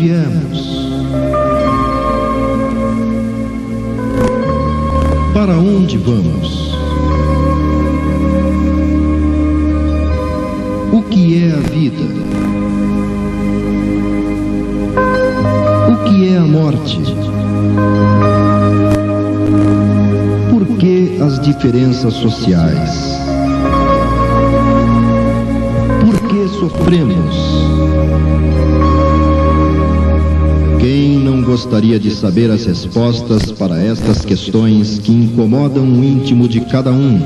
viemos? Para onde vamos? O que é a vida? O que é a morte? Por que as diferenças sociais? Por que sofremos? Quem não gostaria de saber as respostas para estas questões que incomodam o íntimo de cada um,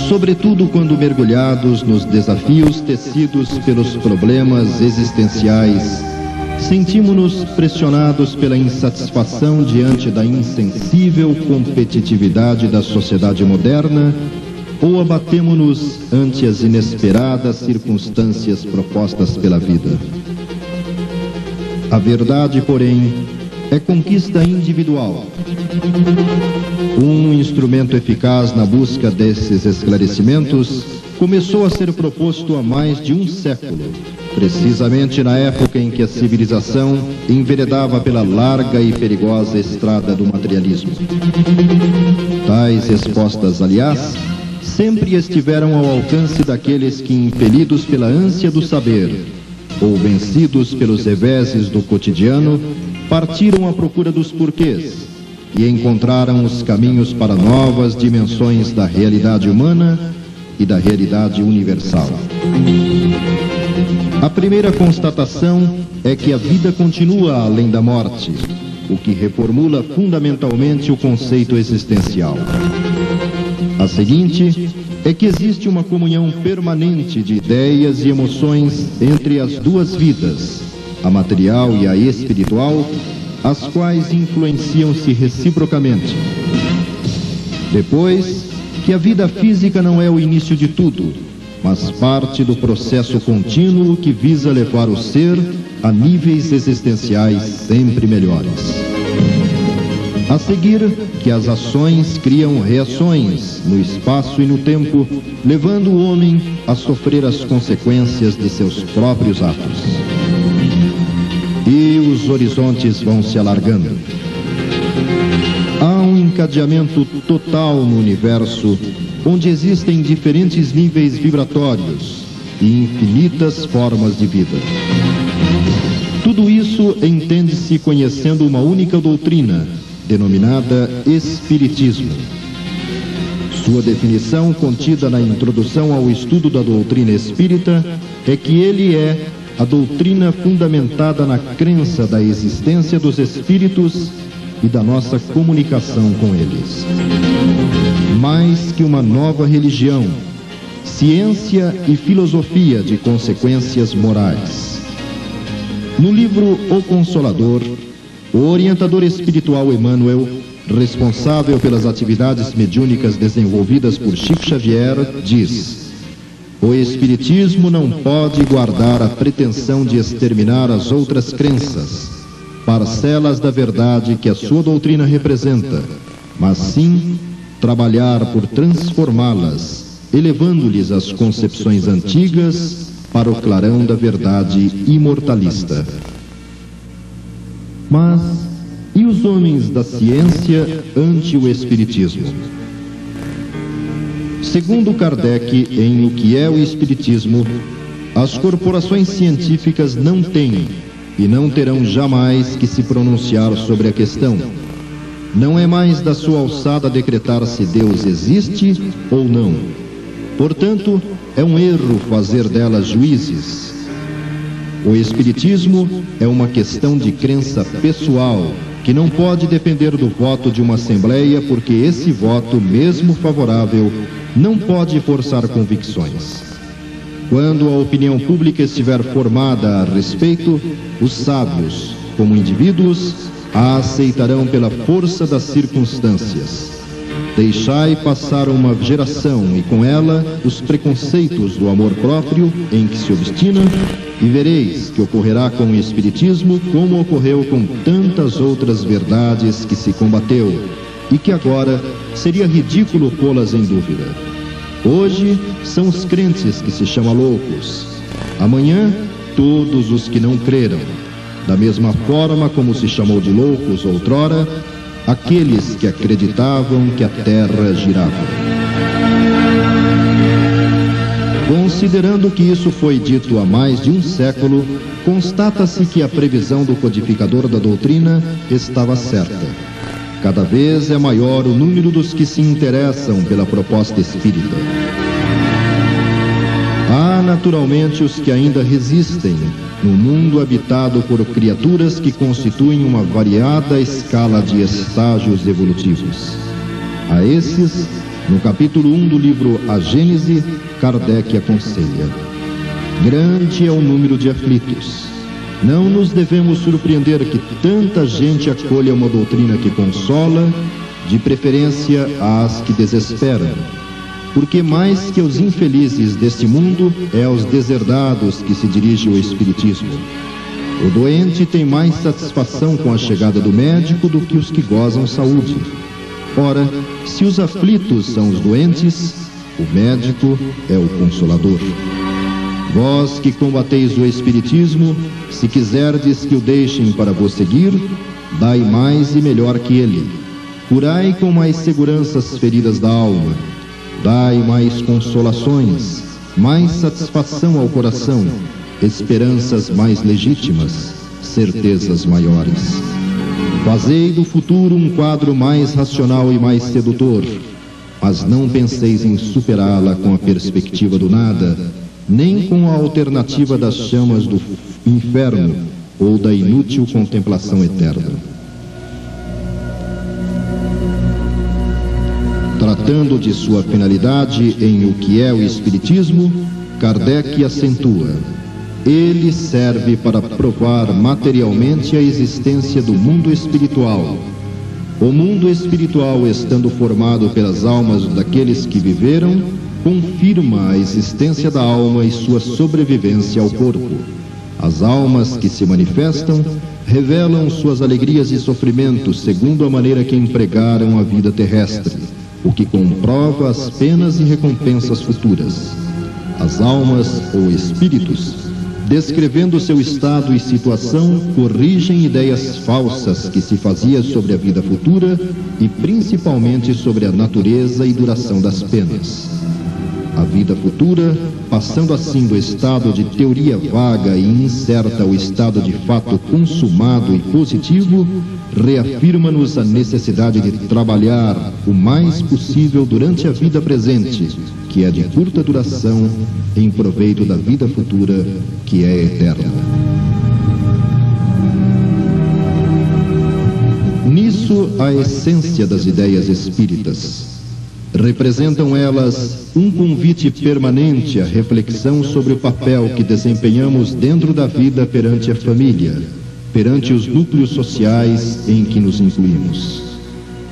sobretudo quando mergulhados nos desafios tecidos pelos problemas existenciais, sentimos-nos pressionados pela insatisfação diante da insensível competitividade da sociedade moderna, ou abatemo-nos ante as inesperadas circunstâncias propostas pela vida. A verdade, porém, é conquista individual. Um instrumento eficaz na busca desses esclarecimentos começou a ser proposto há mais de um século, precisamente na época em que a civilização enveredava pela larga e perigosa estrada do materialismo. Tais respostas, aliás, sempre estiveram ao alcance daqueles que, impelidos pela ânsia do saber, ou vencidos pelos reveses do cotidiano, partiram à procura dos porquês e encontraram os caminhos para novas dimensões da realidade humana e da realidade universal. A primeira constatação é que a vida continua além da morte, o que reformula fundamentalmente o conceito existencial. A seguinte é que existe uma comunhão permanente de ideias e emoções entre as duas vidas, a material e a espiritual, as quais influenciam-se reciprocamente. Depois, que a vida física não é o início de tudo, mas parte do processo contínuo que visa levar o ser a níveis existenciais sempre melhores. A seguir, que as ações criam reações no espaço e no tempo, levando o homem a sofrer as consequências de seus próprios atos. E os horizontes vão se alargando. Há um encadeamento total no universo, onde existem diferentes níveis vibratórios e infinitas formas de vida. Tudo isso entende-se conhecendo uma única doutrina, denominada Espiritismo. Sua definição, contida na introdução ao estudo da doutrina espírita, é que ele é a doutrina fundamentada na crença da existência dos espíritos e da nossa comunicação com eles. Mais que uma nova religião, ciência e filosofia de consequências morais. No livro O Consolador, o orientador espiritual Emmanuel, responsável pelas atividades mediúnicas desenvolvidas por Chico Xavier, diz: o Espiritismo não pode guardar a pretensão de exterminar as outras crenças, parcelas da verdade que a sua doutrina representa, mas sim trabalhar por transformá-las, elevando-lhes as concepções antigas para o clarão da verdade imortalista. Mas, e os homens da ciência ante o Espiritismo? Segundo Kardec, em O que é o Espiritismo, as corporações científicas não têm e não terão jamais que se pronunciar sobre a questão. Não é mais da sua alçada decretar se Deus existe ou não. Portanto, é um erro fazer delas juízes. O Espiritismo é uma questão de crença pessoal, que não pode depender do voto de uma assembleia, porque esse voto, mesmo favorável, não pode forçar convicções. Quando a opinião pública estiver formada a respeito, os sábios, como indivíduos, a aceitarão pela força das circunstâncias. Deixai passar uma geração e com ela os preconceitos do amor próprio em que se obstina, e vereis que ocorrerá com o Espiritismo como ocorreu com tantas outras verdades que se combateu e que agora seria ridículo pô-las em dúvida. Hoje são os crentes que se chamam loucos, amanhã todos os que não creram, da mesma forma como se chamou de loucos outrora aqueles que acreditavam que a terra girava. Considerando que isso foi dito há mais de um século, constata-se que a previsão do codificador da doutrina estava certa. Cada vez é maior o número dos que se interessam pela proposta espírita. Há naturalmente os que ainda resistem no mundo habitado por criaturas que constituem uma variada escala de estágios evolutivos. A esses, no capítulo 1 do livro A Gênese, Kardec aconselha: grande é o número de aflitos. Não nos devemos surpreender que tanta gente acolha uma doutrina que consola, de preferência às que desesperam, porque mais que aos infelizes deste mundo, é aos deserdados que se dirige o Espiritismo. O doente tem mais satisfação com a chegada do médico do que os que gozam saúde. Ora, se os aflitos são os doentes, o médico é o consolador. Vós que combateis o Espiritismo, se quiserdes que o deixem para vos seguir, dai mais e melhor que ele. Curai com mais segurança as feridas da alma. Dai mais consolações, mais satisfação ao coração, esperanças mais legítimas, certezas maiores. Fazei do futuro um quadro mais racional e mais sedutor, mas não penseis em superá-la com a perspectiva do nada, nem com a alternativa das chamas do inferno ou da inútil contemplação eterna. Tratando de sua finalidade em O que é o Espiritismo, Kardec acentua: ele serve para provar materialmente a existência do mundo espiritual. O mundo espiritual, estando formado pelas almas daqueles que viveram, confirma a existência da alma e sua sobrevivência ao corpo. As almas que se manifestam revelam suas alegrias e sofrimentos segundo a maneira que empregaram a vida terrestre, o que comprova as penas e recompensas futuras. As almas ou espíritos, descrevendo seu estado e situação, corrigem ideias falsas que se fazia sobre a vida futura e principalmente sobre a natureza e duração das penas. A vida futura, passando assim do estado de teoria vaga e incerta ao estado de fato consumado e positivo, reafirma-nos a necessidade de trabalhar o mais possível durante a vida presente, que é de curta duração, em proveito da vida futura, que é eterna. Nisso a essência das ideias espíritas. Representam elas um convite permanente à reflexão sobre o papel que desempenhamos dentro da vida perante a família, perante os núcleos sociais em que nos incluímos.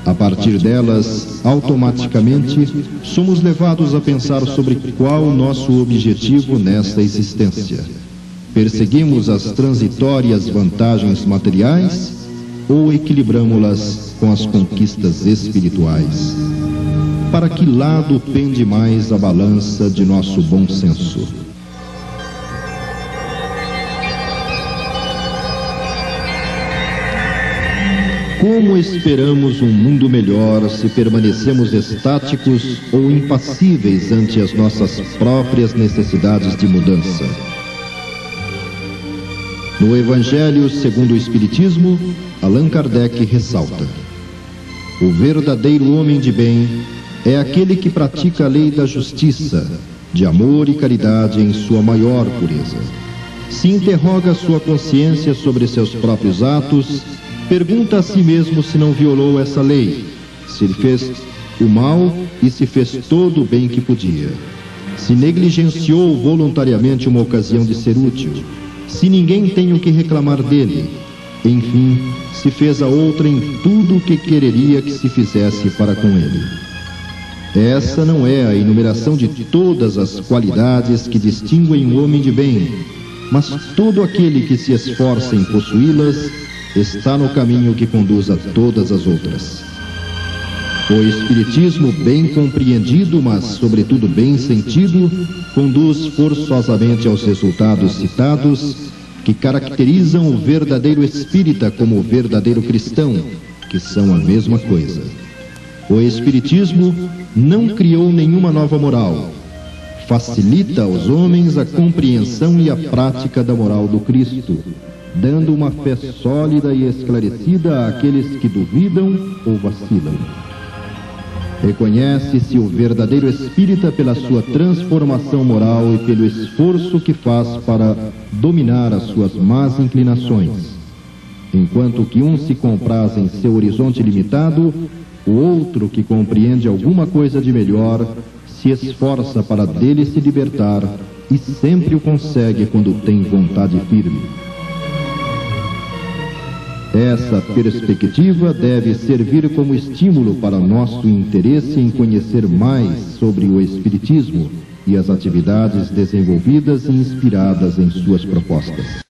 A partir delas, automaticamente, somos levados a pensar sobre qual o nosso objetivo nesta existência. Perseguimos as transitórias vantagens materiais ou equilibramos-las com as conquistas espirituais? Para que lado pende mais a balança de nosso bom senso? Como esperamos um mundo melhor se permanecemos estáticos ou impassíveis ante as nossas próprias necessidades de mudança? No Evangelho segundo o Espiritismo, Allan Kardec ressalta: o verdadeiro homem de bem é aquele que pratica a lei da justiça, de amor e caridade em sua maior pureza. Se interroga sua consciência sobre seus próprios atos, pergunta a si mesmo se não violou essa lei, se ele fez o mal e se fez todo o bem que podia, se negligenciou voluntariamente uma ocasião de ser útil, se ninguém tem o que reclamar dele, enfim, se fez a outrem tudo o que quereria que se fizesse para com ele. Essa não é a enumeração de todas as qualidades que distinguem o homem de bem, mas todo aquele que se esforça em possuí-las está no caminho que conduz a todas as outras. O Espiritismo, bem compreendido, mas sobretudo bem sentido, conduz forçosamente aos resultados citados, que caracterizam o verdadeiro espírita como o verdadeiro cristão, que são a mesma coisa. O Espiritismo não criou nenhuma nova moral. Facilita aos homens a compreensão e a prática da moral do Cristo, dando uma fé sólida e esclarecida àqueles que duvidam ou vacilam. Reconhece-se o verdadeiro espírita pela sua transformação moral e pelo esforço que faz para dominar as suas más inclinações. Enquanto que um se compraz em seu horizonte limitado, o outro, que compreende alguma coisa de melhor, se esforça para dele se libertar e sempre o consegue quando tem vontade firme. Essa perspectiva deve servir como estímulo para nosso interesse em conhecer mais sobre o Espiritismo e as atividades desenvolvidas e inspiradas em suas propostas.